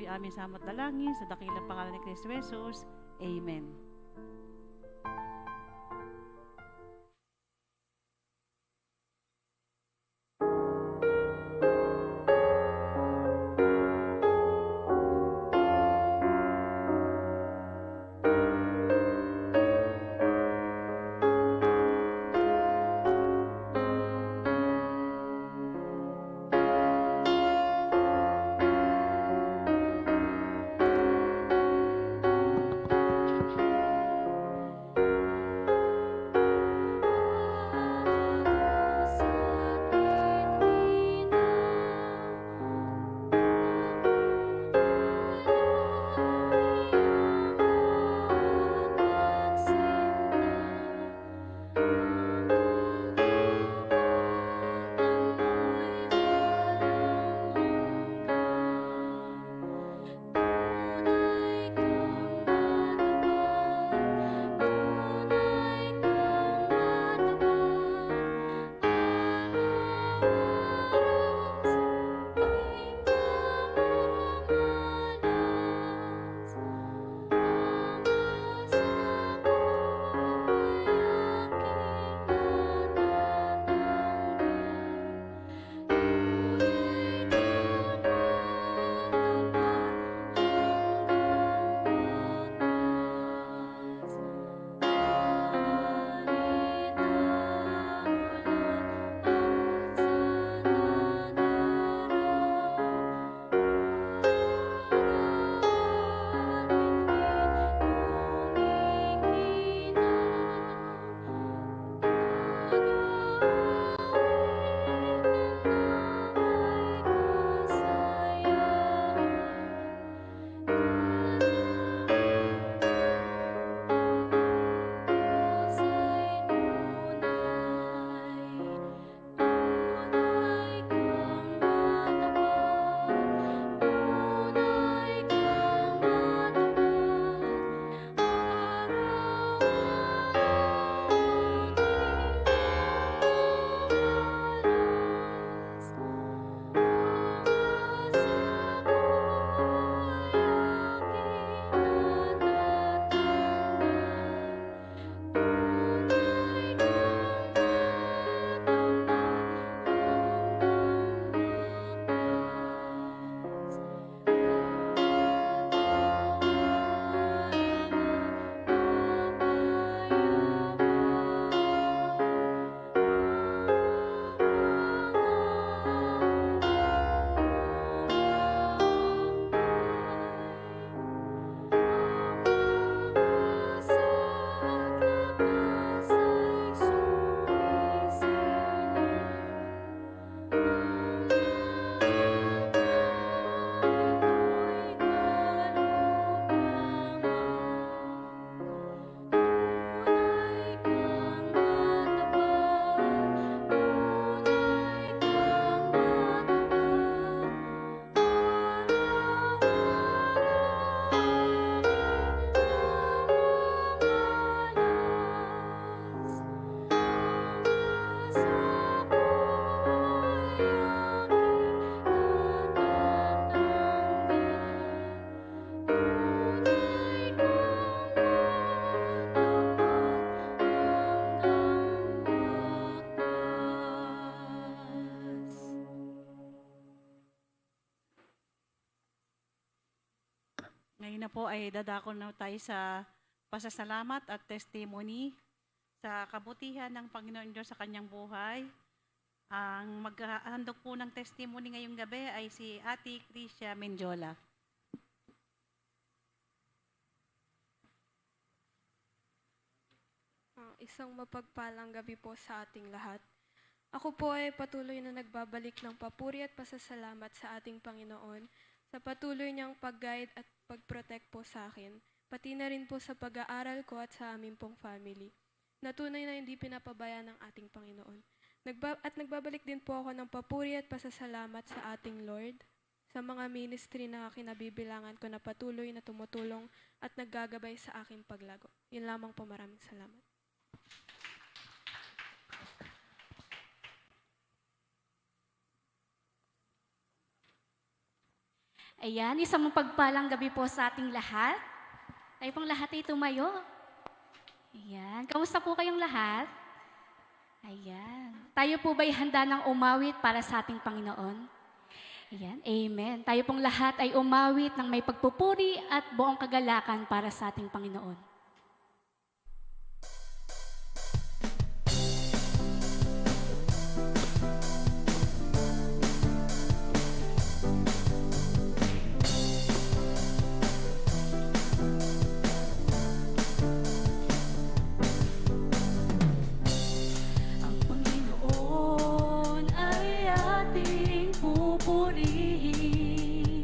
ito'y aming samot dalangin sa dakilang pangalan ni Kristo Jesus. Amen. Ngayon na po ay dadako na tayo sa pasasalamat at testimony sa kabutihan ng Panginoon Diyos sa kanyang buhay. Ang maghahandog po ng testimony ngayong gabi ay si Ate Tricia Menjola. Isang mapagpalang gabi po sa ating lahat. Ako po ay patuloy na nagbabalik ng papuri at pasasalamat sa ating Panginoon sa patuloy niyang pag-guide at pag-protect po sa akin, pati na rin po sa pag-aaral ko at sa aming pong family. Natunay na hindi pinapabayaan ng ating Panginoon. Nagbabalik din po ako ng papuri at pasasalamat sa ating Lord, sa mga ministry na kinabibilangan ko na patuloy na tumutulong at naggagabay sa aking paglago. Yun lamang po, maraming salamat. Ayan, isang mapagpalang gabi po sa ating lahat. Tayo pong lahat ay tumayo. Ayan, kamusta po kayong lahat? Ayan. Tayo po ba'y handa ng umawit para sa ating Panginoon? Ayan, amen. Tayo pong lahat ay umawit ng may pagpupuri at buong kagalakan para sa ating Panginoon. Ang Panginoon ay ating pupurihin.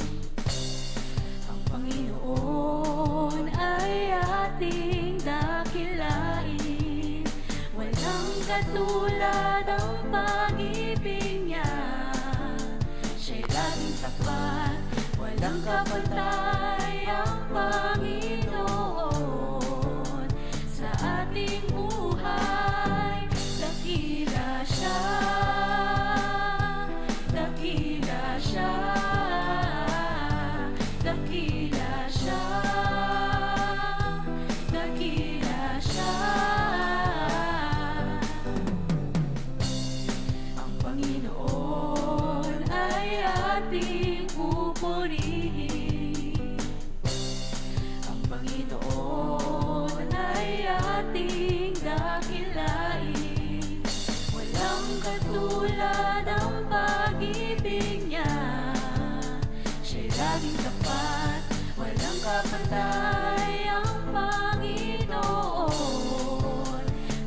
Ang Panginoon ay ating dakilain. Walang katulad ang pag-ibig niya. Siya'y laging tapat, walang kapantay ang Panginoon. Sa ating buhay, dakila siya, dakila siya, dakila siya, dakila siya. Ang Panginoon ay ating pupurihin. Ang Panginoon ay ating dakilain. Walang katulad ang pag-ibig niya. Siya'y laging tapat, walang kapantay ang Panginoon.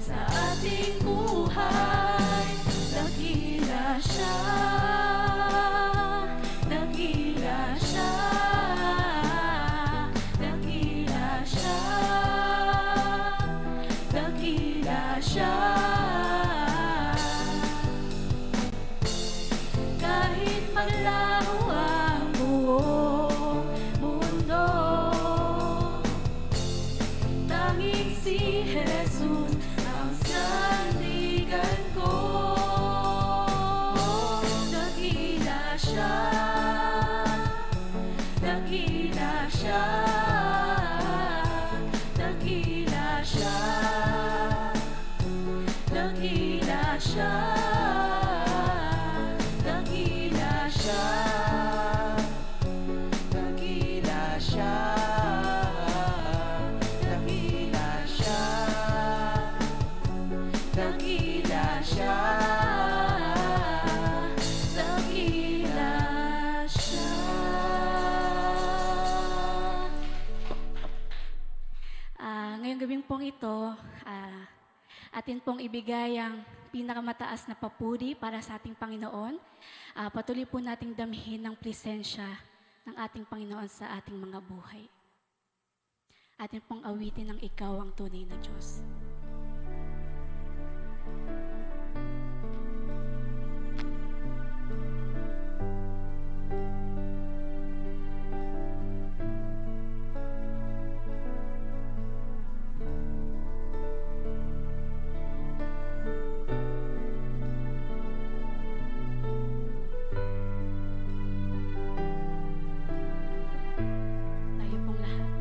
Sa ating buhay, dakila siya, dakila siya, dakila siya, dakila siya. Kahit maglaho ang buong mundo, tanging si Jesus ang sandigan ko. Dakila siya, dakila siya, dakila siya, dakila siya, dakila siya, dakila siya, dakila siya, dakila siya, dakila siya. Ngayong gabing pong ito, atin pong ibigay ang pinakamataas na papuri para sa ating Panginoon. Patuloy po nating damhin ng presensya ng ating Panginoon sa ating mga buhay. Atin pong awitin ng Ikaw ang tunay na Diyos. Tayo pong lahat.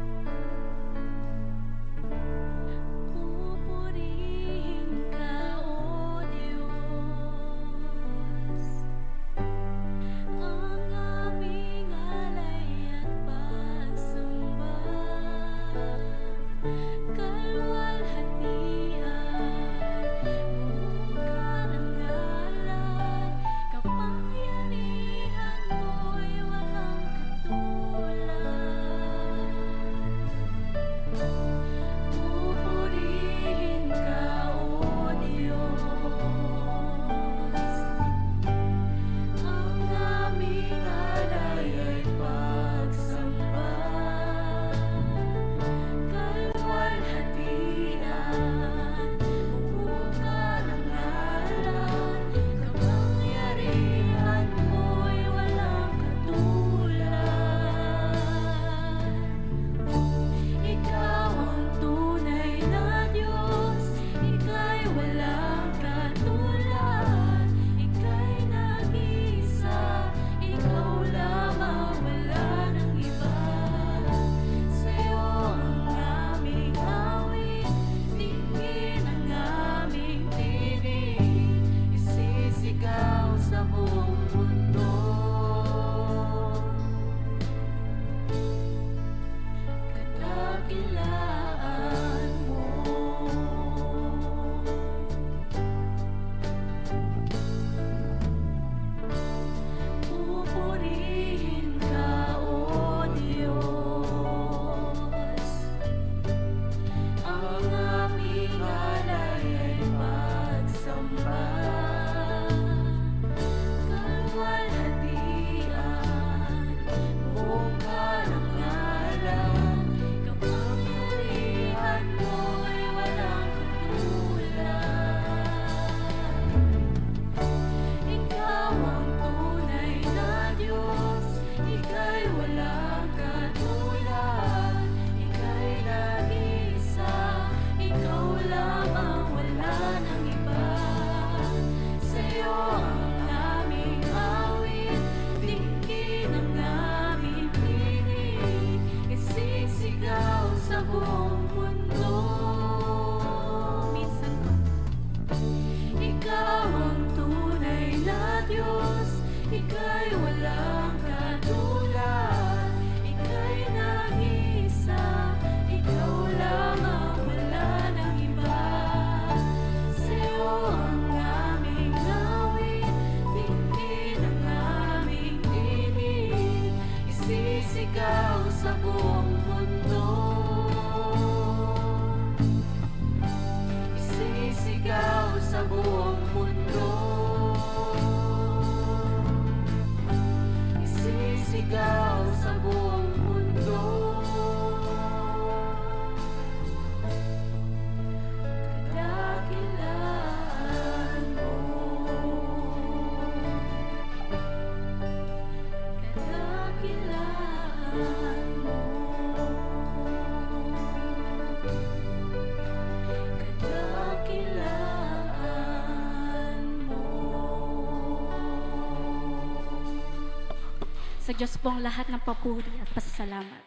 Sa Diyos po ang lahat ng papuri at pasasalamat.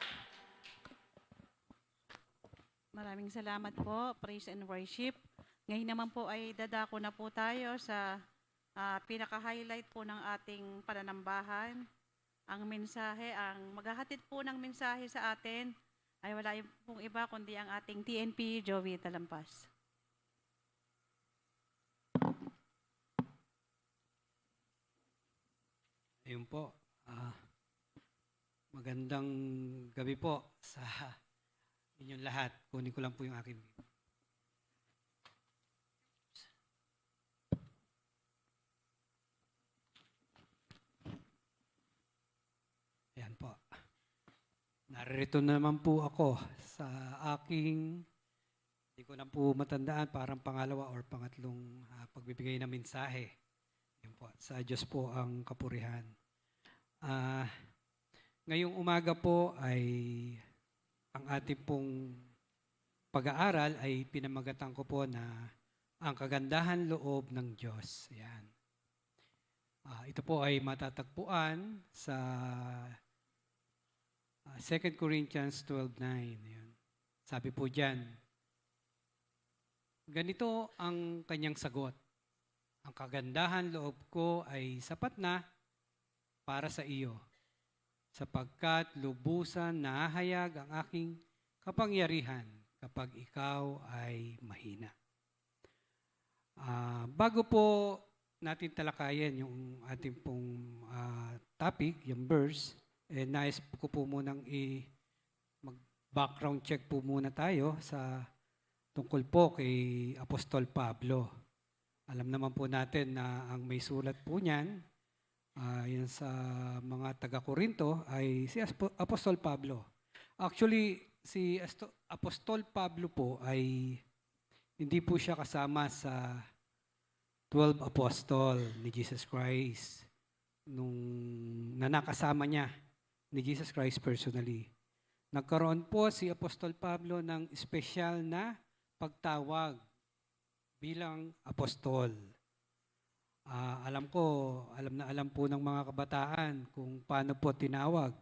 Maraming salamat po, praise and worship. Ngayon naman po ay dadako na po tayo sa pinaka-highlight po ng ating pananambahan. Ang mensahe, ang maghahatid po ng mensahe sa atin ay wala pong iba kundi ang ating TNP Joey Talampas. Ayun po. Magandang gabi po sa inyong lahat. Kunin ko lang po yung aking. Ayan po. Naririto naman po ako sa aking, hindi ko na po matandaan, parang pangalawa or pangatlong pagbibigay ng mensahe. Ayan po. Sa Diyos po ang kapurihan. Ngayong umaga po ay ang ating pong pag-aaral ay pinamagatan ko po na ang kagandahan loob ng Diyos. Ayan. Ito po ay matatagpuan sa 2 Corinthians 12:9. Ayan. Sabi po diyan, ganito ang kanyang sagot. Ang kagandahan loob ko ay sapat na para sa iyo, sapagkat lubusan nahayag ang aking kapangyarihan kapag ikaw ay mahina. Bago po natin talakayan yung ating pong topic, yung verse, nais ko po munang mag-background check po muna tayo sa tungkol po kay Apostol Pablo. Alam naman po natin na ang may sulat po niyan, yan sa mga taga-Korinto, ay si Apostol Pablo. Actually, si Apostol Pablo po ay hindi po siya kasama sa 12 apostol ni Jesus Christ na nakasama niya ni Jesus Christ personally. Nagkaroon po si Apostol Pablo ng espesyal na pagtawag bilang apostol. Alam po ng mga kabataan kung paano po tinawag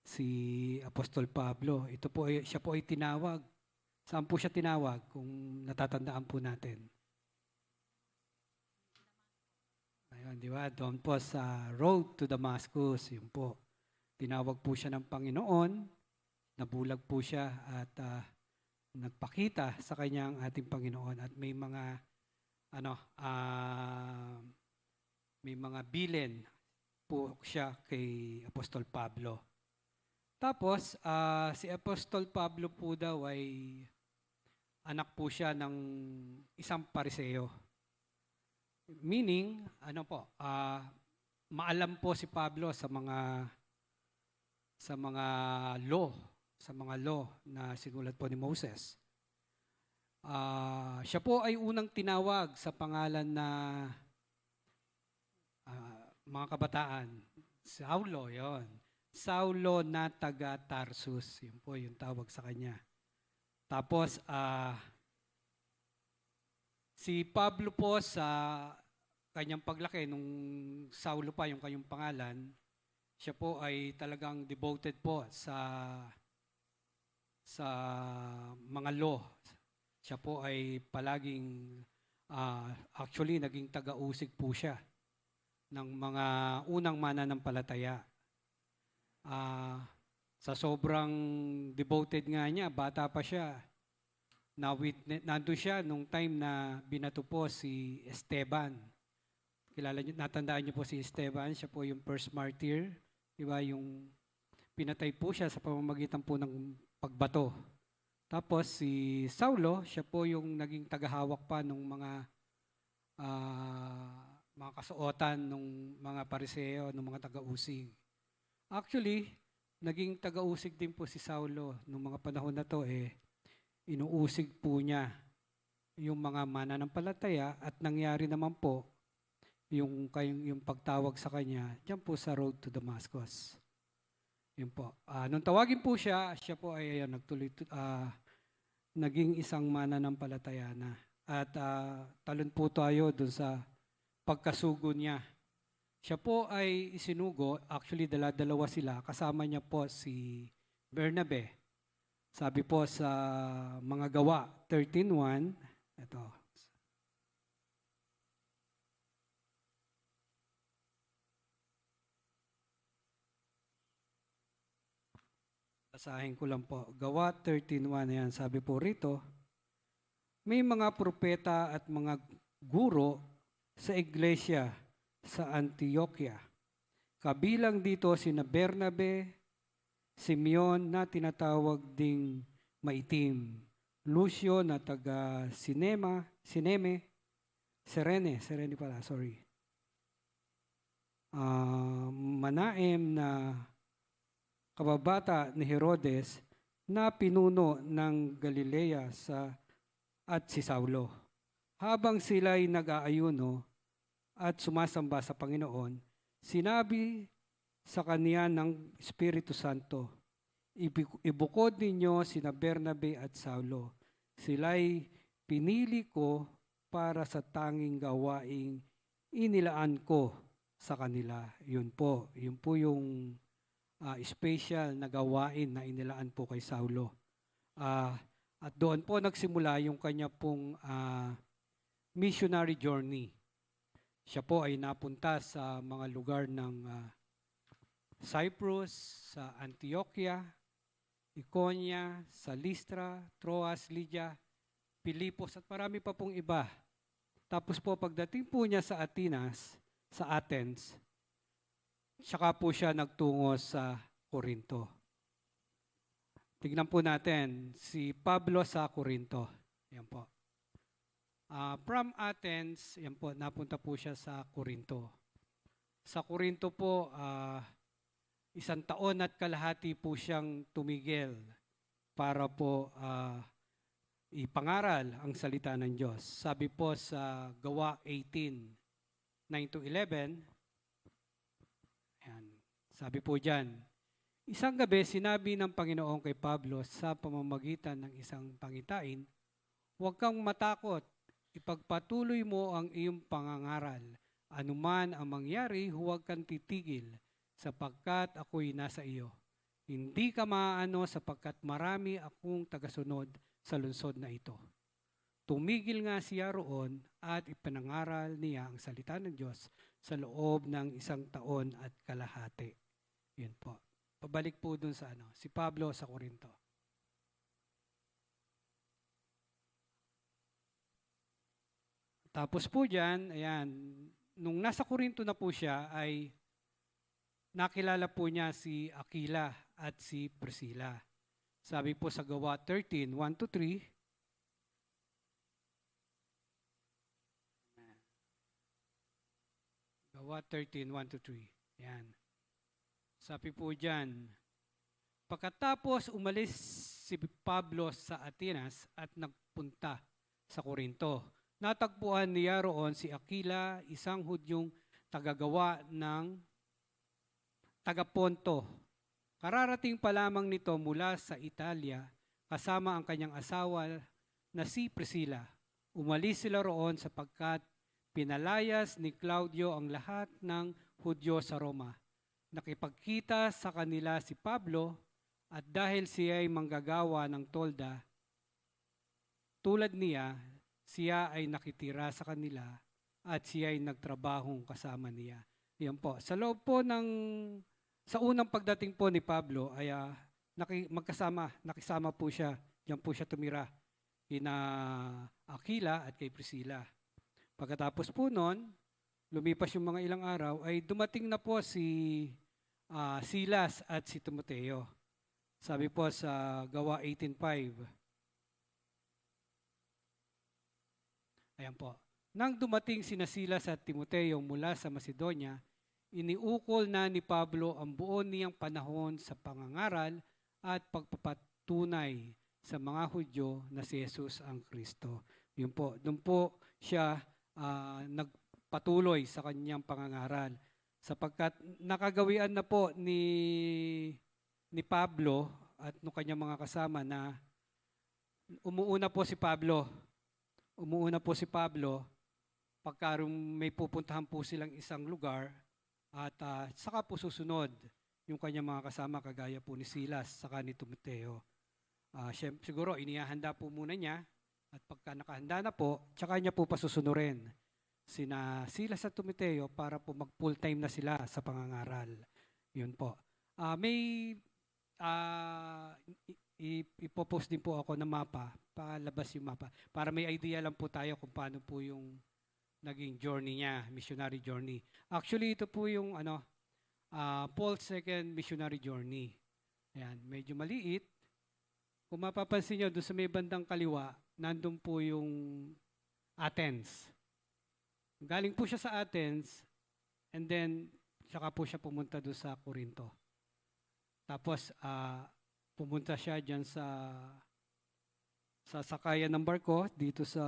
si Apostol Pablo. Siya po ay tinawag. Saan po siya tinawag kung natatandaan po natin? Ayun, di ba? Doon po sa road to Damascus, yun po. Tinawag po siya ng Panginoon, nabulag po siya at nagpakita sa kanyang ating Panginoon at may mga bilin po siya kay Apostol Pablo. Tapos si Apostol Pablo po daw ay anak po siya ng isang pariseo. Meaning, maalam po si Pablo sa mga law na sinulat po ni Moses. Siya po ay unang tinawag sa pangalan na mga kabataan. Saulo, yon. Saulo na taga Tarsus. Yun po yung tawag sa kanya. Tapos, si Pablo po sa kanyang paglaki, nung Saulo pa yung kanyang pangalan, siya po ay talagang devoted po sa mga law. Siya po ay palaging, actually naging taga-usig po siya ng mga unang mananampalataya. Sa sobrang devoted nga niya, bata pa siya, nandun siya nung time na binato po si Esteban. Natandaan niyo po si Esteban, siya po yung first martyr, di ba? Yung pinatay po siya sa pamamagitan po ng pagbato. Tapos si Saulo, siya po yung naging tagahawak pa ng mga kasuotan ng mga pariseo, ng mga taga-usig. Actually, naging taga-usig din po si Saulo nung mga panahon na to, inuusig po niya yung mga mananampalataya at nangyari naman po yung pagtawag sa kanya diyan po sa road to Damascus. Yun po. Nung tawagin po siya po ay naging isang mananampalataya na. At talon po tayo dun sa pagkasugo niya Siya po ay isinugo, actually dala-dalawa sila, kasama niya po si Bernabe. Sabi po sa mga gawa 13:1, ito. Basahin ko lang po. Gawa 13:1 yan. Sabi po rito, may mga propeta at mga guro sa iglesia sa Antioquia. Kabilang dito sina Bernabe, Simeon na tinatawag ding maitim, Lucio na taga Sineme, Serene pala, sorry. Manaem na kababata ni Herodes na pinuno ng Galilea at si Saulo. Habang sila'y nag-aayuno at sumasamba sa Panginoon, sinabi sa kaniya ng Espiritu Santo, ibukod ninyo sina Bernabe at Saulo. Sila'y pinili ko para sa tanging gawaing inilaan ko sa kanila. Yun po yung special na gawain na inilaan po kay Saulo. At doon po nagsimula yung kanya pong missionary journey. Siya po ay napunta sa mga lugar ng Cyprus, sa Antioquia, Iconia, sa Lystra, Troas, Lydia, Pilipos at marami pa pong iba. Tapos po pagdating po niya sa Athens, saka po siya nagtungo sa Corinto. Tignan po natin si Pablo sa Corinto. Yan po. From Athens, yan po, napunta po siya sa Corinto. Sa Corinto po, 1 taon at kalahati po siyang tumigil para po ipangaral ang salita ng Diyos. Sabi po sa Gawa 18:9-11, yan, sabi po dyan, isang gabi sinabi ng Panginoon kay Pablo sa pamamagitan ng isang pangitain, huwag kang matakot, ipagpatuloy mo ang iyong pangangaral. Anuman ang mangyari, huwag kang titigil, sapagkat ako'y nasa iyo. Hindi ka maaano sapagkat marami akong tagasunod sa lungsod na ito. Tumigil nga siya roon at ipinangaral niya ang salita ng Diyos sa loob ng 1 taon at kalahati. Yun po. Pabalik po dun sa si Pablo sa Corinto. Tapos po dyan, ayan, nung nasa Corinto na po siya ay nakilala po niya si Aquila at si Priscilla. Sabi po sa Gawa 13:1-3, Gawa 13:1-3, yan. Sabi po dyan, pagkatapos umalis si Pablo sa Atenas at nagpunta sa Corinto, natagpuan niya roon si Aquila, isang Hudyong tagagawa ng taga-Ponto. Kararating pa lamang nito mula sa Italia kasama ang kanyang asawa na si Priscilla. Umalis sila roon sapagkat pinalayas ni Claudio ang lahat ng Hudyo sa Roma. Nakipagkita sa kanila si Pablo at dahil siya ay manggagawa ng tolda, tulad niya, siya ay nakitira sa kanila at siya ay nagtrabahong kasama niya. Yan po. Sa loob po sa unang pagdating po ni Pablo ay nakisama po siya. Diyan po siya tumira kina Aquila at kay Priscilla. Pagkatapos po noon, lumipas yung mga ilang araw, ay dumating na po si Silas at si Timoteo. Sabi po sa Gawa 18:5. Ayan po. Nang dumating sina Silas at Timoteo mula sa Macedonia, iniukol na ni Pablo ang buo niyang panahon sa pangangaral at pagpapatunay sa mga Hudyo na si Jesus ang Kristo. Yun po. Doon po siya nagpatuloy sa kanyang pangangaral. Sapagkat nakagawian na po ni Pablo at ng kanyang mga kasama na umuuna po si Pablo pagka may pupuntahan po silang isang lugar, At saka po susunod yung kanyang mga kasama kagaya po ni Silas saka ni Timoteo. Siguro inihahanda po muna niya at pagka nakahanda na po, tsaka niya po pasusunurin sina Silas at Timoteo para po mag full time na sila sa pangangaral. Yun po. May ipopost din po ako ng mapa, palabas yung mapa, para may idea lang po tayo kung paano po yung naging journey niya, missionary journey. Actually, ito po yung Paul's second missionary journey. Ayan, medyo maliit. Kung mapapansin nyo, doon sa may bandang kaliwa, nandun po yung Athens. Galing po siya sa Athens, and then, saka po siya pumunta doon sa Corinto. Tapos, pumunta siya dyan sa sakayan ng barko, dito sa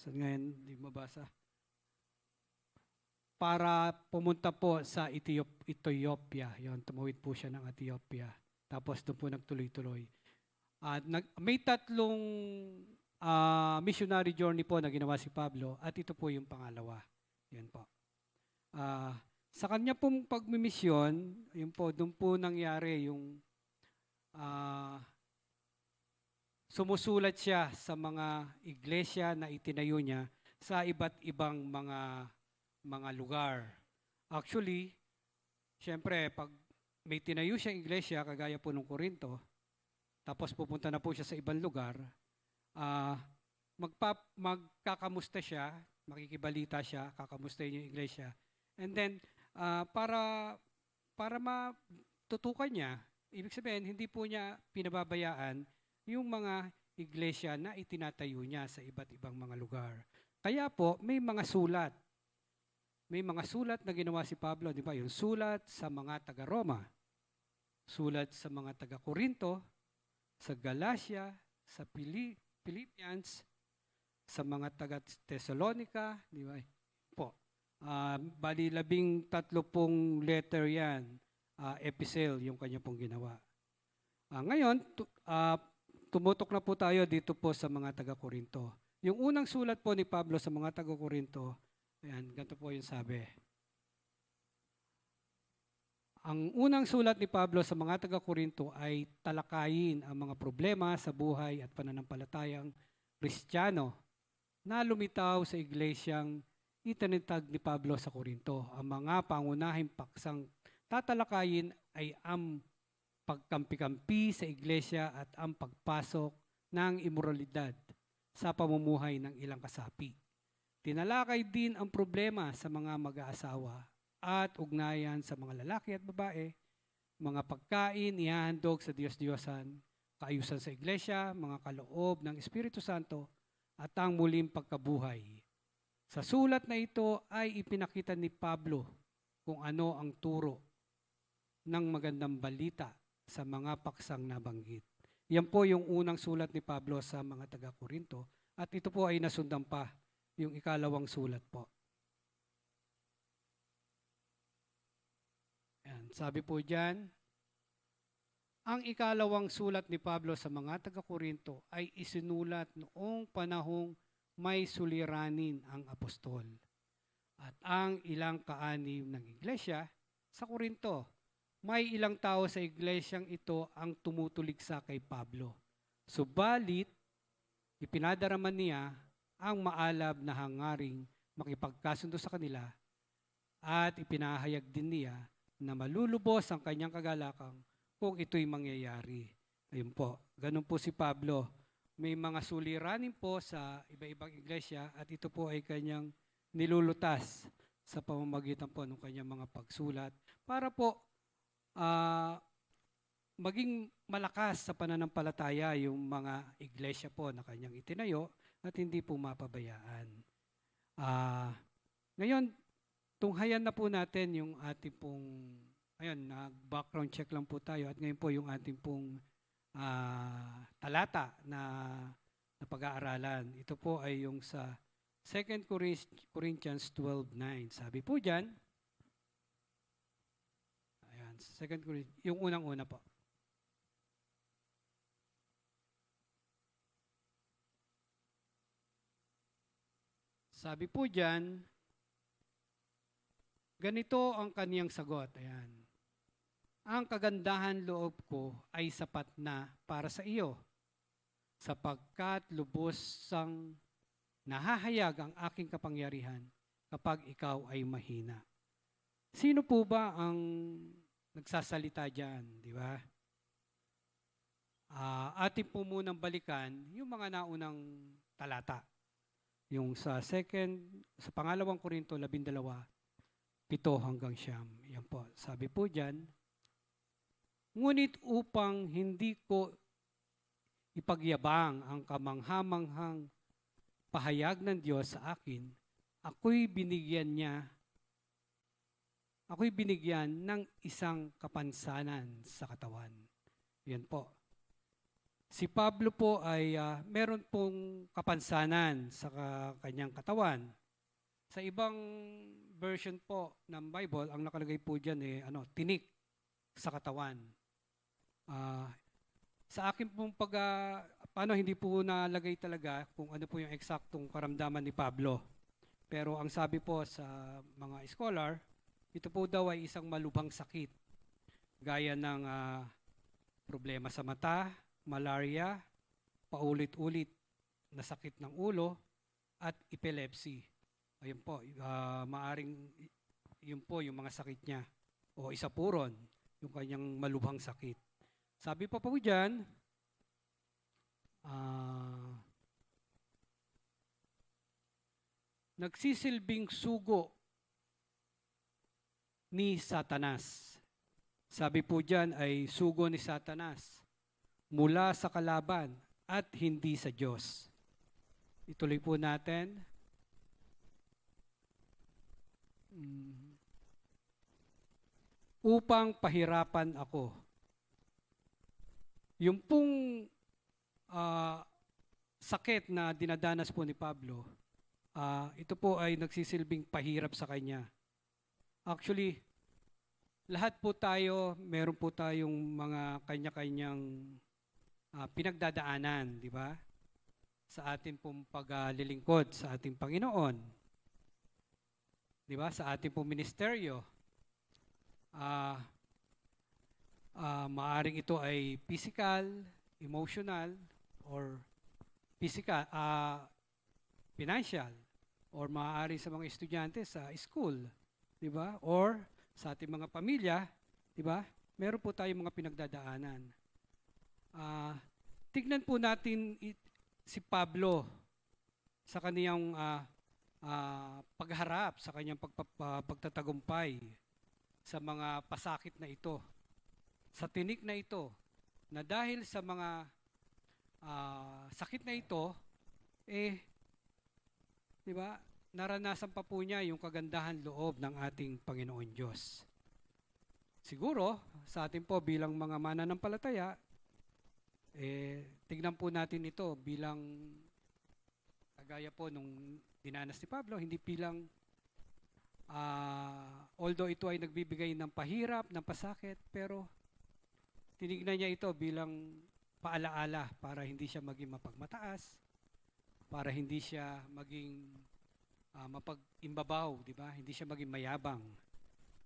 ngayon, di mabasa. Para pumunta po sa Ethiopia. Yon, tumawid po siya ng Ethiopia. Tapos doon po nagtuloy-tuloy. At may tatlong missionary journey po na ginawa si Pablo at ito po yung pangalawa. Yan po. Sa kanya pong pagmimisyon, yun po, doon po nangyari yung sumusulat siya sa mga iglesia na itinayo niya sa iba't ibang mga lugar. Actually, syempre, pag may tinayo siyang iglesia, kagaya po ng Corinto, tapos pupunta na po siya sa ibang lugar, magkakamusta siya, makikibalita siya, kakamustahin yung iglesia. And then, para matutukan niya, ibig sabihin, hindi po niya pinababayaan yung mga iglesia na itinatayo niya sa iba't ibang mga lugar. Kaya po, may mga sulat. May mga sulat na ginawa si Pablo, di ba? Yung sulat sa mga taga-Roma, sulat sa mga taga-Corinto, sa Galacia, sa Philippians, sa mga taga-Thessalonica, di ba? Po. Bali 13 letter yan, epistle yung kanya pong ginawa. Ngayon, tumutok na po tayo dito po sa mga taga-Corinto. Yung unang sulat po ni Pablo sa mga taga-Corinto, ayan, ganito po yung sabi. Ang unang sulat ni Pablo sa mga taga-Corinto ay talakayin ang mga problema sa buhay at pananampalatayang Kristiyano na lumitaw sa iglesyang itinatag ni Pablo sa Corinto. Ang mga pangunahing paksang tatalakayin ay ang pagkampi-kampi sa iglesia at ang pagpasok ng imoralidad sa pamumuhay ng ilang kasapi. Tinalakay din ang problema sa mga mag-aasawa at ugnayan sa mga lalaki at babae, mga pagkain ihahandog sa Diyos-Diyosan, kaayusan sa iglesia, mga kaloob ng Espiritu Santo, at ang muling pagkabuhay. Sa sulat na ito ay ipinakita ni Pablo kung ano ang turo ng magandang balita sa mga paksang nabanggit. Yan po yung unang sulat ni Pablo sa mga taga-Corinto at ito po ay nasundan pa yung ikalawang sulat po. Yan, sabi po diyan, ang ikalawang sulat ni Pablo sa mga taga-Corinto ay isinulat noong panahong may suliranin ang apostol at ang ilang kaanim ng iglesia sa Corinto. May ilang tao sa iglesyang ito ang tumutuligsa kay Pablo. Subalit, ipinadarama niya ang maalab na hangaring makipagkasundo sa kanila at ipinahayag din niya na malulubos ang kanyang kagalakang kung ito'y mangyayari. Ayun po, ganun po si Pablo. May mga suliranin po sa iba-ibang iglesia at ito po ay kanyang nilulutas sa pamamagitan po ng kanyang mga pagsulat para po maging malakas sa pananampalataya yung mga iglesia po na kanyang itinayo at hindi po mapabayaan. Ngayon, tunghayan na po natin yung ating pong, ayun, background check lang po tayo at ngayon po yung ating pong talata na pag-aaralan. Ito po ay yung sa 2 Corinthians 12:9. Sabi po dyan, ayan, 2 Corinthians, yung unang-una po. Sabi po dyan, Ganito ang kaniyang sagot. Ayan. Ang kagandahan loob ko ay sapat na para sa iyo, sapagkat lubos sang nahahayag ang aking kapangyarihan kapag ikaw ay mahina. Sino po ba ang nagsasalita dyan, di ba? Atin po munang balikan yung mga naunang talata. Yung sa pangalawang Korinto 12, 7-9. Yan po. Sabi po dyan, ngunit upang hindi ko ipagyabang ang kamanghamanghang pahayag ng Diyos sa akin, ako'y binigyan ng isang kapansanan sa katawan. Yan po. Si Pablo po ay meron pong kapansanan sa kanyang katawan. Sa ibang version po ng Bible, ang nakalagay po dyan tinik sa katawan. Sa akin pong paano hindi po nalagay talaga kung ano po yung eksaktong karamdaman ni Pablo. Pero ang sabi po sa mga scholar, ito po daw ay isang malubhang sakit. Gaya ng problema sa mata, malaria, paulit-ulit na sakit ng ulo, at epilepsy. Ayun po, maaring yun po yung mga sakit niya. O isa po ron, yung kanyang malubhang sakit. Sabi pa po dyan, nagsisilbing sugo ni Satanas. Sabi po dyan ay sugo ni Satanas mula sa kalaban at hindi sa Diyos. Ituloy po natin. Upang pahirapan ako. Yung pong sakit na dinadanas po ni Pablo, ito po ay nagsisilbing pahirap sa kanya. Actually, lahat po tayo, meron po tayong mga kanya-kanyang pinagdadaanan, di ba? Sa ating pong paglilingkod sa ating Panginoon. Di ba? Sa ating pong ministeryo. Maaring ito ay physical, emotional, or physical, financial, or maaring sa mga estudyante sa school, di ba? Or sa ating mga pamilya, di ba? Meron po tayong mga pinagdadaanan. Tignan po natin si Pablo sa kaniyang pagharap, sa kanyang pagtatagumpay sa mga pasakit na ito, sa tinik na ito, na dahil sa mga sakit na ito, di ba, naranasan pa po niya yung kagandahan loob ng ating Panginoon Diyos. Siguro, sa atin po bilang mga mananampalataya, tignan po natin ito bilang kagaya po nung dinanas ni Pablo, hindi bilang although ito ay nagbibigay ng pahirap, ng pasakit, pero tinignan niya ito bilang paalaala para hindi siya maging mapagmataas, para hindi siya maging mapag-imbabaw, di ba? Hindi siya maging mayabang.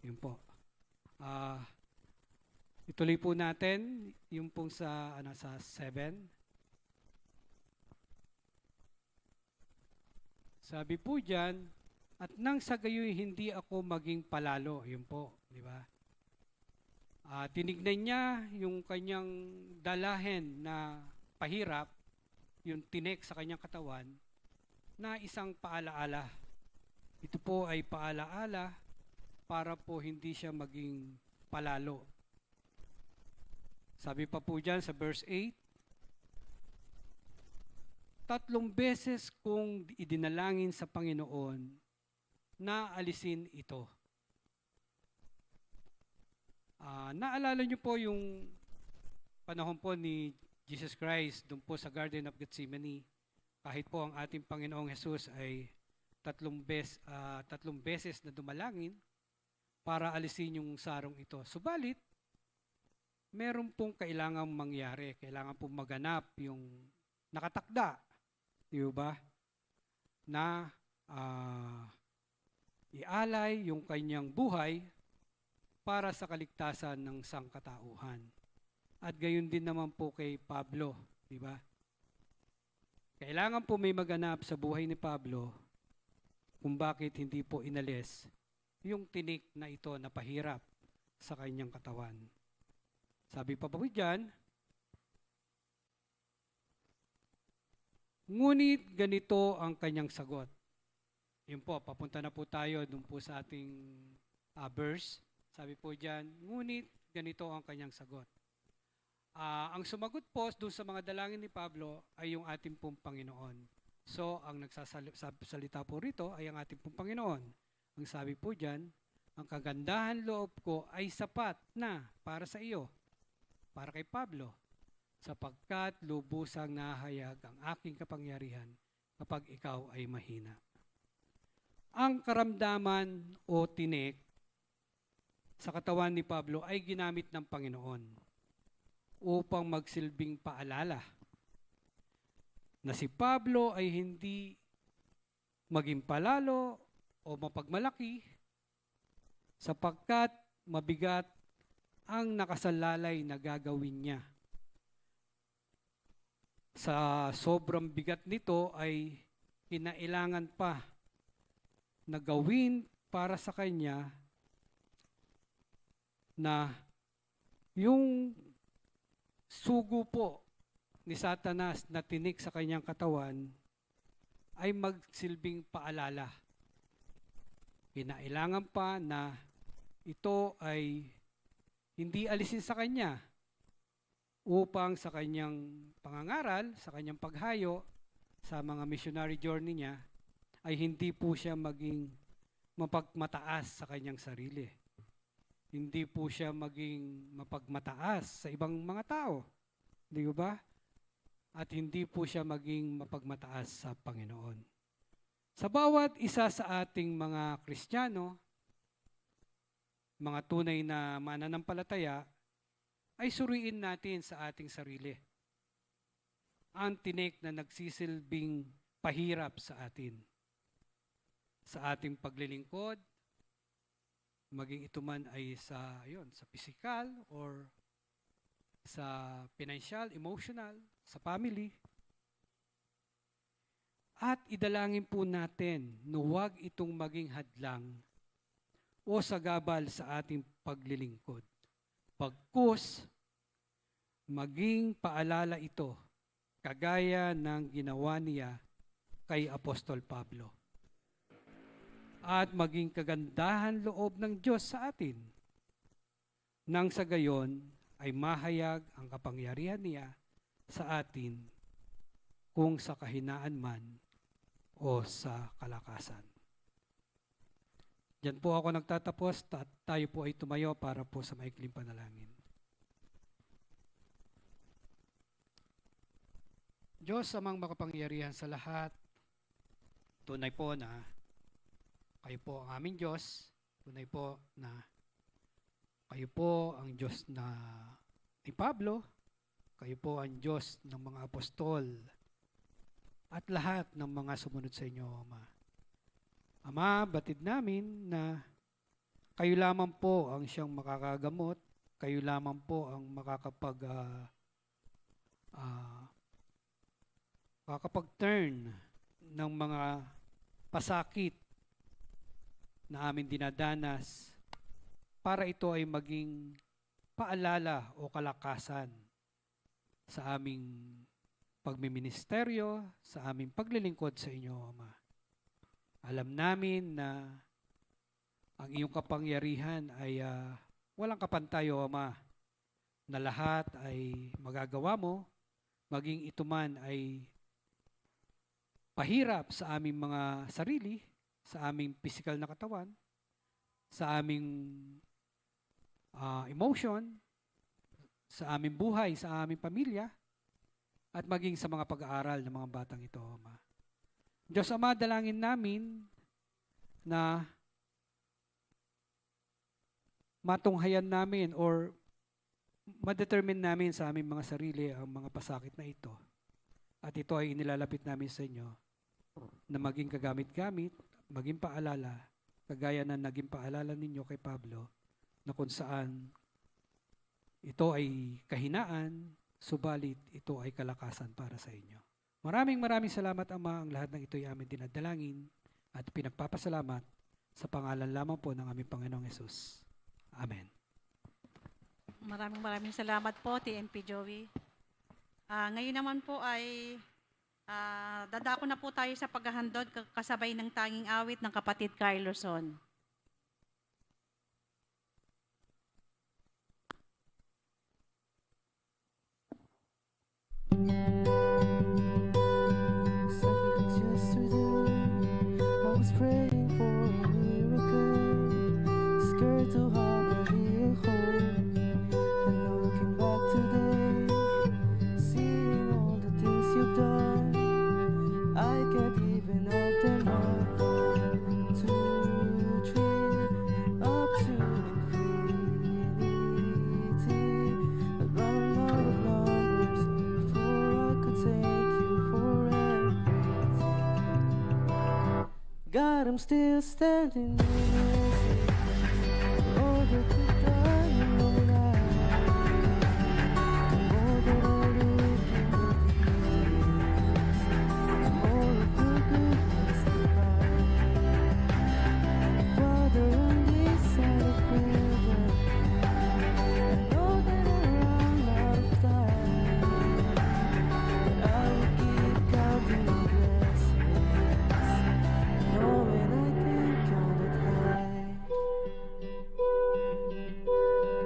Yun po. Ituloy po natin yung pong sa 7. Sabi po diyan, at nang sa gayoy hindi ako maging palalo. Yun po, di ba? Tinignan niya yung kanyang dalahin na pahirap, yung tinik sa kanyang katawan, na isang paalaala. Ito po ay paalaala para po hindi siya maging palalo. Sabi pa po dyan sa verse 8, 3 beses kong idinalangin sa Panginoon na alisin ito. Naalala niyo po yung panahon po ni Jesus Christ doon po sa Garden of Gethsemane, kahit po ang ating Panginoong Jesus ay 3 beses na dumalangin para alisin yung sarong ito. Subalit, meron pong kailangang mangyari, kailangan pong maganap yung nakatakda, di ba? Na ialay yung kanyang buhay para sa kaligtasan ng sangkatauhan. At gayon din naman po kay Pablo, di ba? Kailangan po may maganap sa buhay ni Pablo kung bakit hindi po inalis yung tinik na ito na pahirap sa kanyang katawan. Sabi pa po dyan, ngunit ganito ang kanyang sagot. Yun po, papunta na po tayo dun po sa ating verse. Sabi po dyan, ngunit ganito ang kanyang sagot. Ang sumagot po doon sa mga dalangin ni Pablo ay yung ating pong Panginoon. So, ang nagsasalita po rito ay ang ating pong Panginoon. Ang sabi po dyan, ang kagandahan loob ko ay sapat na para sa iyo, para kay Pablo, sapagkat lubusang nahayag ang aking kapangyarihan kapag ikaw ay mahina. Ang karamdaman o tinik sa katawan ni Pablo ay ginamit ng Panginoon upang magsilbing paalala na si Pablo ay hindi maging palalo o mapagmalaki sapagkat mabigat ang nakasalalay na gagawin niya. Sa sobrang bigat nito ay kinailangan pa na gawin para sa kanya na yung sugo po ni Satanas na tinik sa kanyang katawan ay magsilbing paalala. Kinailangan pa na ito ay hindi alisin sa kanya upang sa kanyang pangangaral, sa kanyang paghayo, sa mga missionary journey niya, ay hindi po siya maging mapagmataas sa kanyang sarili. Hindi po siya maging mapagmataas sa ibang mga tao. Di ba? At hindi po siya maging mapagmataas sa Panginoon. Sa bawat isa sa ating mga Kristiyano, mga tunay na mananampalataya, ay suriin natin sa ating sarili ang tinik na nagsisilbing pahirap sa atin. Sa ating paglilingkod, maging ito man ay sa physical or sa financial, emotional, sa family. At idalangin po natin na huwag itong maging hadlang o sagabal sa ating paglilingkod. Pagkus, maging paalala ito, kagaya ng ginawa niya kay Apostol Pablo. At maging kagandahan loob ng Diyos sa atin, nang sa gayon ay mahayag ang kapangyarihan niya sa atin kung sa kahinaan man o sa kalakasan. Diyan po ako nagtatapos at tayo po ay tumayo para po sa maikling panalangin. Diyos amang makapangyarihan sa lahat, tunay po na kayo po ang aming Diyos, tunay po na kayo po ang Diyos ni Pablo, kayo po ang Diyos ng mga apostol, at lahat ng mga sumunod sa inyo, Ama. Ama, batid namin na kayo lamang po ang siyang makakagamot, kayo lamang po ang makakapag-turn ng mga pasakit na amin dinadanas para ito ay maging paalala o kalakasan sa aming pagmiministeryo, sa aming paglilingkod sa inyo, Ama. Alam namin na ang iyong kapangyarihan ay walang kapantayo, Ama, na lahat ay magagawa mo, maging ito man ay pahirap sa aming mga sarili, sa aming physical na katawan, sa aming emotion, sa aming buhay, sa aming pamilya, at maging sa mga pag-aaral ng mga batang ito, Ama. Diyos Ama, dalangin namin na matunghayan namin or ma-determine namin sa aming mga sarili ang mga pasakit na ito. At ito ay inilalapit namin sa inyo na maging kagamit-gamit, maging paalala, kagaya na naging paalala ninyo kay Pablo, na kung saan ito ay kahinaan, subalit ito ay kalakasan para sa inyo. Maraming salamat, Ama. Ang lahat ng ito ay aming dinadalangin at pinagpapasalamat sa pangalan lamang po ng aming Panginoong Yesus. Amen. Maraming salamat po, TNP Joey. Ngayon naman po ay dadako na po tayo sa paghahandog kasabay ng tanging awit ng kapatid Carloson. It's like it was yesterday. I was praying for a miracle, scared to harbor a hope. And now looking back today, seeing all the things you've done, I can't even up them up. 1, 2, 3, up to infinity. I'd run out of numbers before I could thank you for everything. God, I'm still standing in this. All that you've done in my life, all that I look in the details, all of your goodness I find. Father, on this side of heaven, I know that I run out of time, but I will keep counting my blessings, knowing I can count it high.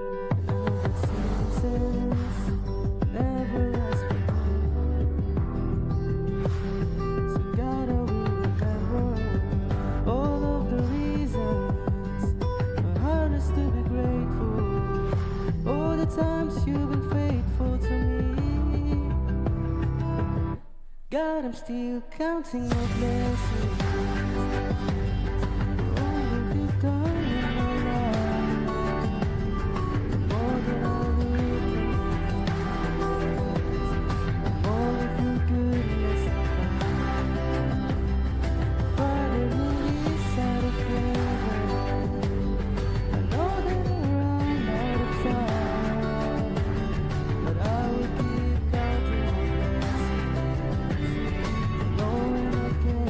I know that seasons never last forever, so God, I will remember all of the reasons my heart has to be grateful. All the times you've been faithful to me. God, I'm still counting my blessings. All that you've done in my life, the more that I look in all of your goodness I find. Father, who is out of heaven, I know that I run out of time, but I will keep counting my blessings, knowing I can.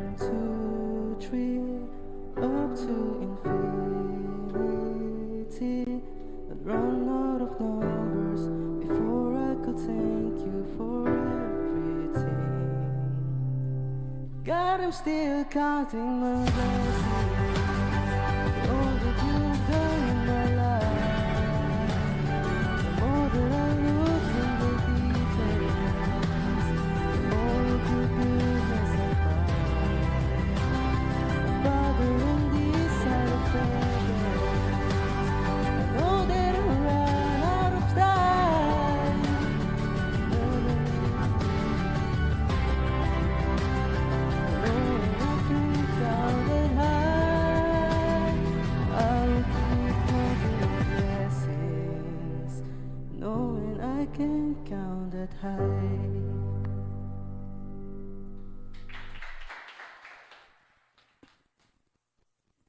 One, two, three, up to infinity. I'd run out of numbers before I could thank you for everything. God, I'm still counting my blessings. All that you've done in my life, the more that I look in the details, the more of your goodness I find. Father, on this side of heaven, I know that I run out of time. Knowing I can count it high, I will keep counting my blessings, knowing I can count it high.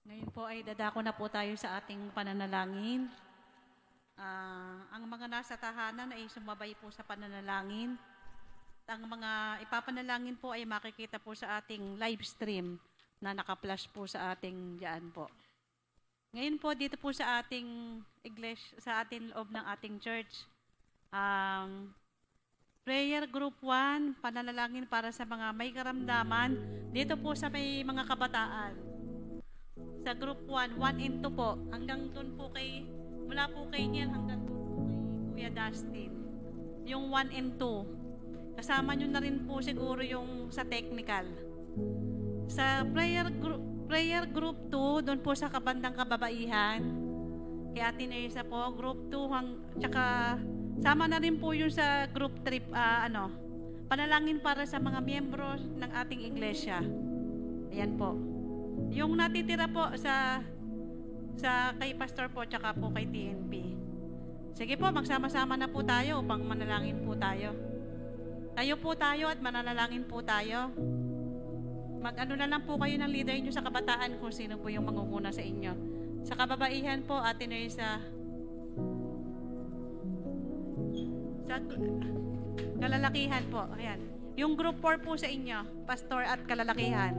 Ngayon po ay dadako na po tayo sa ating pananalangin. Ang mga nasa tahanan ay sumabay po sa pananalangin. Ang mga ipapanalangin po ay makikita po sa ating live stream na naka-flash po sa ating diyan po. Ngayon po dito po sa ating iglesia, sa ating loob ng ating church, prayer group 1, pananalangin para sa mga may karamdaman dito po sa may mga kabataan. Sa group 1, 1 and 2 po, hanggang doon po kay, mula po kay Niel hanggang doon po kay Kuya Dustin. Yung 1 and 2, kasama nyo na rin po siguro yung sa technical. Sa prayer group 2, doon po sa kabandang kababaihan, kay Ate Nersa po, group 2, tsaka Sama na rin po yung sa group trip, panalangin para sa mga miyembro ng ating iglesia. Ayan po. Yung natitira po sa kay pastor po tsaka po kay TNP. Sige po, magsama-sama na po tayo upang manalangin po tayo. Tayo po tayo at mananalangin po tayo. Mag-ano na lang po kayo ng leader nyo sa kabataan kung sino po yung mangunguna sa inyo. Sa kababaihan po, Ate Nersa. Sa kalalakihan po, ayan. Yung group 4 po sa inyo, pastor at kalalakihan.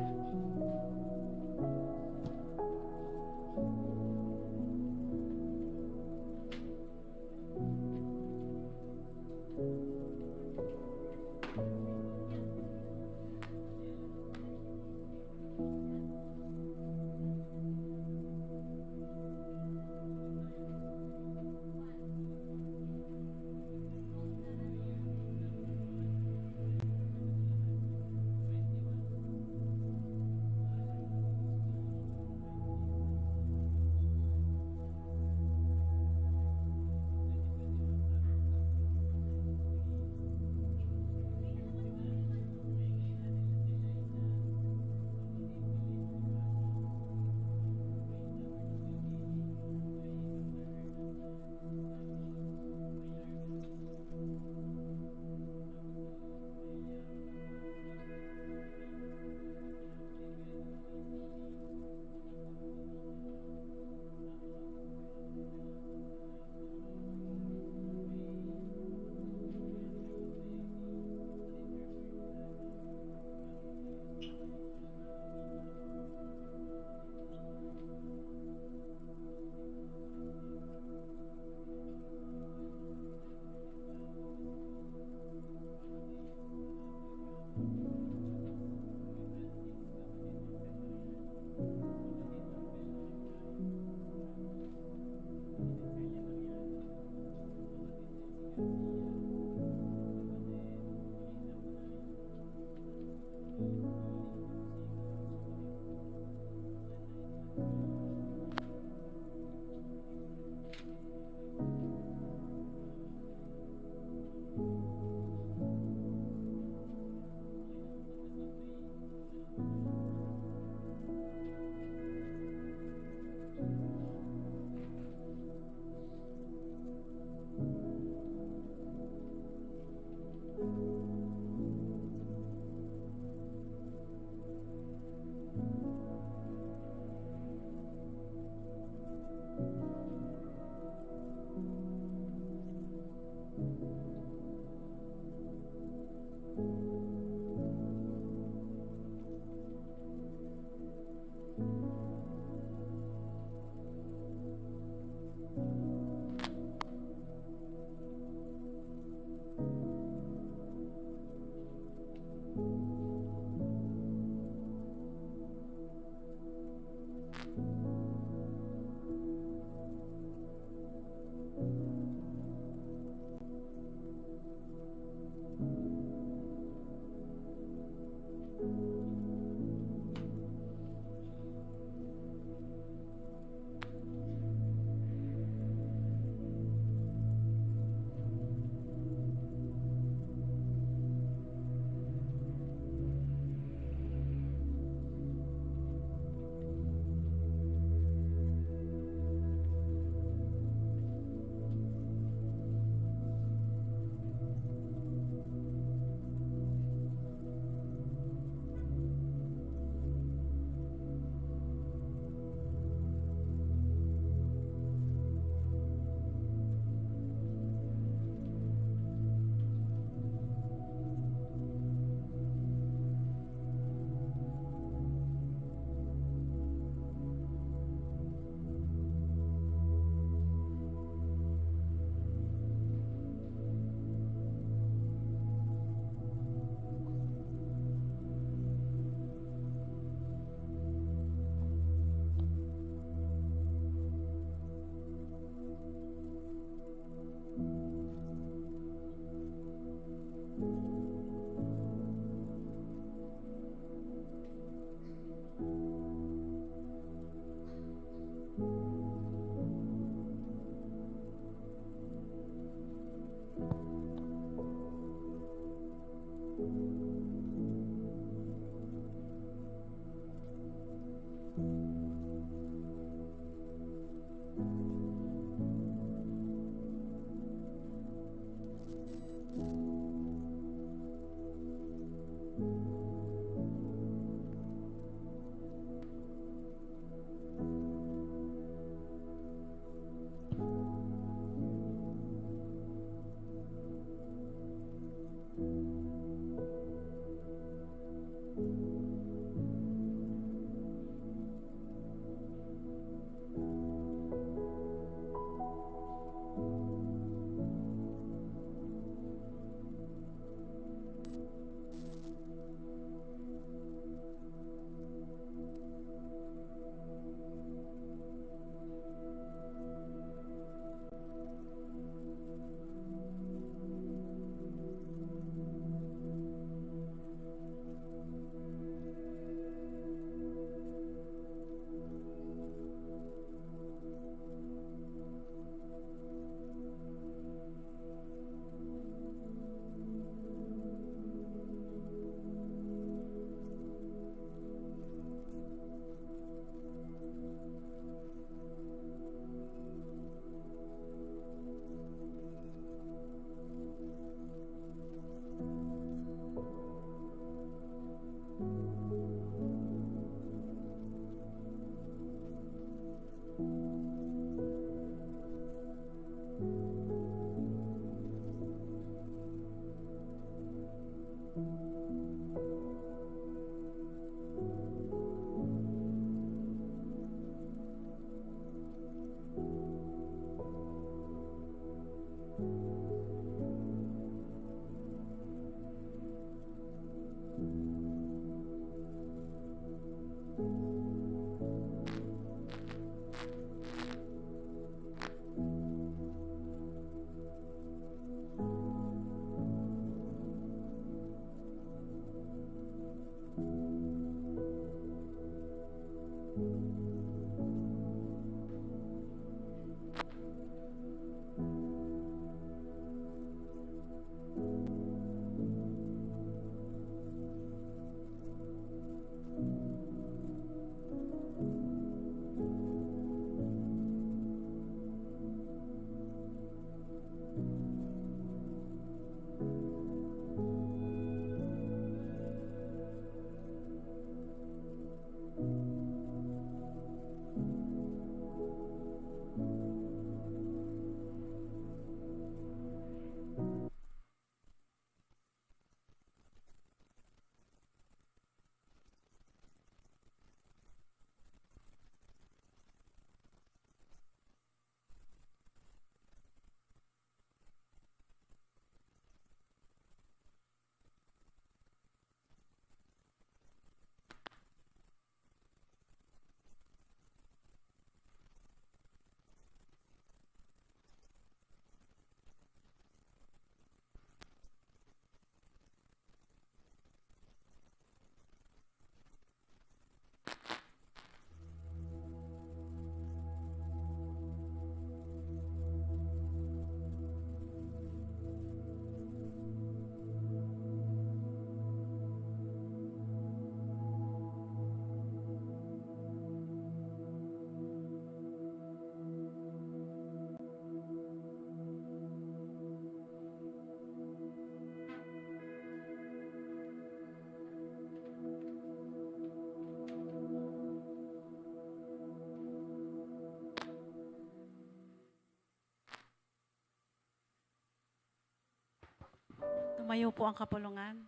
Tumayo po ang kapulungan.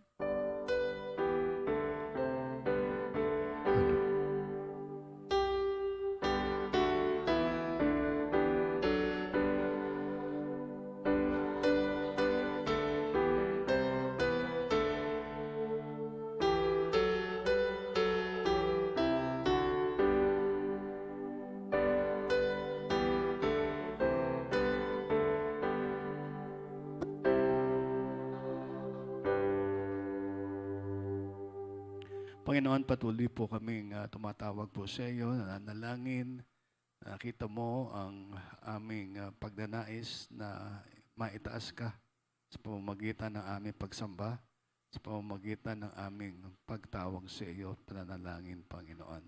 Panginoon, patuloy po kaming tumatawag po sa iyo, nananalangin. Nakita mo ang aming pagdanais na maitaas ka sa pamamagitan ng aming pagsamba, sa pamamagitan ng aming pagtawag sa iyo, pananalangin, Panginoon.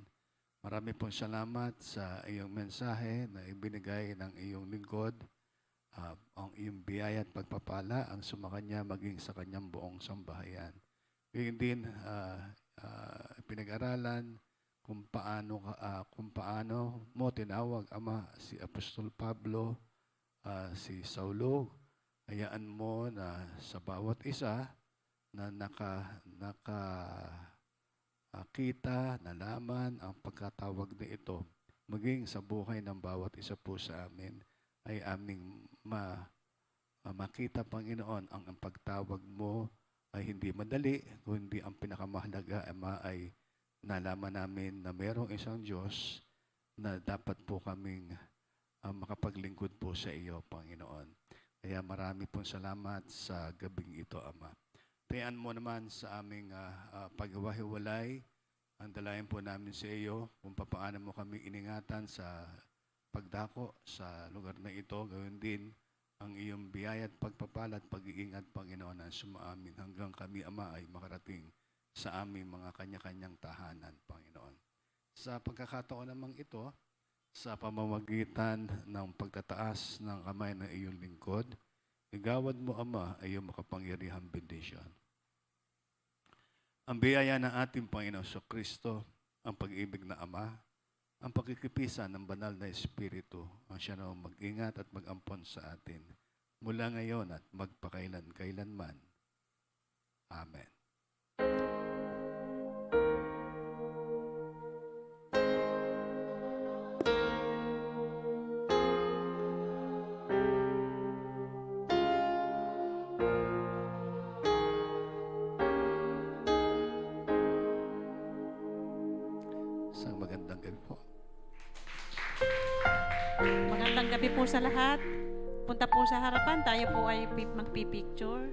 Marami pong salamat sa iyong mensahe na ibinigay ng iyong lingkod, ang iyong biyaya at pagpapala ang sumakanya maging sa kanyang buong sambahayan. Ngayon din, pinag-aralan kung paano mo tinawag, Ama, si Apostol Pablo, si Saulo. Hayaan mo na sa bawat isa na nakakita, nalaman ang pagkatawag na ito, maging sa buhay ng bawat isa po sa amin, ay aming makita, Panginoon, ang pagtawag mo ay hindi madali, kundi ang pinakamahalaga, Ama, ay nalaman namin na mayroong isang Diyos na dapat po kaming makapaglingkod po sa iyo, Panginoon. Kaya marami pong salamat sa gabing ito, Ama. Tayan mo naman sa aming pagwahiwalay, ang dalayan po namin sa iyo kung paano mo kami iningatan sa pagdako sa lugar na ito, gawin din ang iyong biyaya at pagpapala at pag-iingat, Panginoon, ang sumaamin hanggang kami, Ama, ay makarating sa aming mga kanya-kanyang tahanan, Panginoon. Sa pagkakataon namang ito, sa pamamagitan ng pagtataas ng kamay ng iyong lingkod, igawad mo, Ama, ay iyong makapangyarihang bendisyon. Ang biyaya ng ating Panginoon sa Kristo, ang pag-ibig na Ama, ang pagkikipisan ng banal na Espiritu, ang siya na mag-ingat at mag-ampon sa atin, mula ngayon at magpakailan-kailanman. Amen. Isang magandang gabi po. Magandang gabi po sa lahat. Punta po sa harapan, tayo po ay magpipicture.